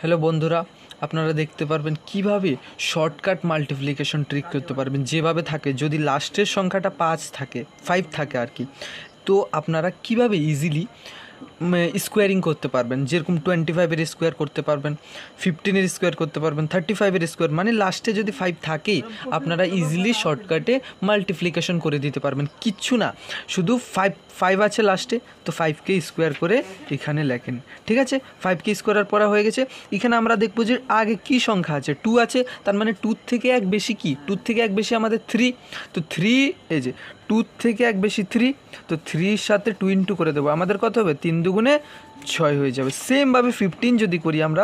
Hello বন্ধুরা, আপনারা দেখতে পারবেন কিভাবে শর্টকাট মাল্টিপ্লিকেশন ট্রিক করতে পারবেন। যেভাবে থাকে, যদি লাস্টের সংখ্যাটা 5 থাকে, 5 থাকে আর কি, তো আপনারা কিভাবে ইজিলি স্কোয়ারিং করতে পারবেন। যেরকম 25-এর স্কোয়ার করতে পারবেন, 15-এর স্কোয়ার করতে পারবেন, 35-এর স্কোয়ার, মানে লাস্টে যদি 5 থাকেই আপনারা ইজিলি শর্টকাটে মাল্টিপ্লিকেশন করে দিতে পারবেন। কিচ্ছু না, শুধু 5 আছে লাস্টে, তো 5কে স্কোয়ার করে এখানে লেখেন। ঠিক আছে, 5কে স্কোয়ার পড়া হয়ে গেছে। এখানে আমরা দেখবো যে আগে কি সংখ্যা আছে, 2 আছে, তার মানে 2 থেকে 1 বেশি কি, 2 থেকে 1 বেশি আমাদের 3। তো 3, এই যে 2 থেকে 1 বেশি 3, তো 3-র সাথে 2 ইন্টু করে দেবো, আমাদের কত হবে, 3 দুগুণে 6 হয়ে যাবে। সেমভাবে 15 যদি করি আমরা,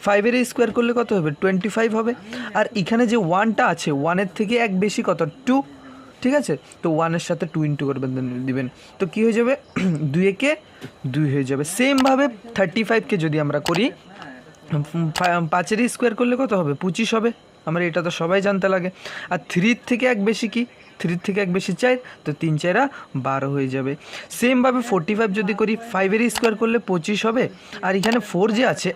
5-এর স্কোয়ার করলে কত হবে, 25 হবে। আর এখানে যে 1টা আছে, 1-এর থেকে 1 বেশি কত, 2। ঠিক আছে, তো 1-এর সাথে 2 ইন্টু করবেন দিবেন, তো কী হয়ে যাবে, 2 একে 2 হয়ে যাবে। সেমভাবে 35কে যদি আমরা করি, 5-এর স্কোয়ার করলে কত হবে, 25 হবে। আমরা এটা তো সবাই জানতে লাগে। আর 3 থেকে 1 বেশি কি, 3 থেকে 1 বেশি 4, তো 3 4 12 হয়ে যাবে। সেমভাবে 45 যদি করি, 5-এর স্কোয়ার করলে 25 হবে। আর এখানে 4 যে আছে,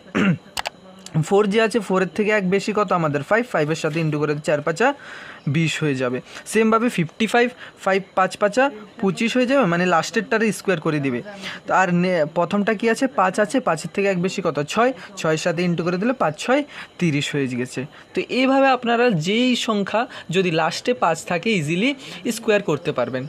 4-এর থেকে 1 বেশি কত আমাদের 5, 5-এর সাথে ইন্টু করে 4 5 20 হয়ে যাবে। সেমভাবে 55, 5 5 5 25 হয়ে যাবে, মানে লাস্টেরটারে স্কোয়ার করে দিবে। তো আর প্রথমটা কি আছে, 5 আছে, 5-এর থেকে 1 বেশি কত 6, 6-এর সাথে ইন্টু করে দিলে 5 6 30 হয়ে গেছে। তো এইভাবে আপনারা যেই সংখ্যা যদি লাস্টে 5 থাকে ইজিলি স্কোয়ার করতে পারবেন।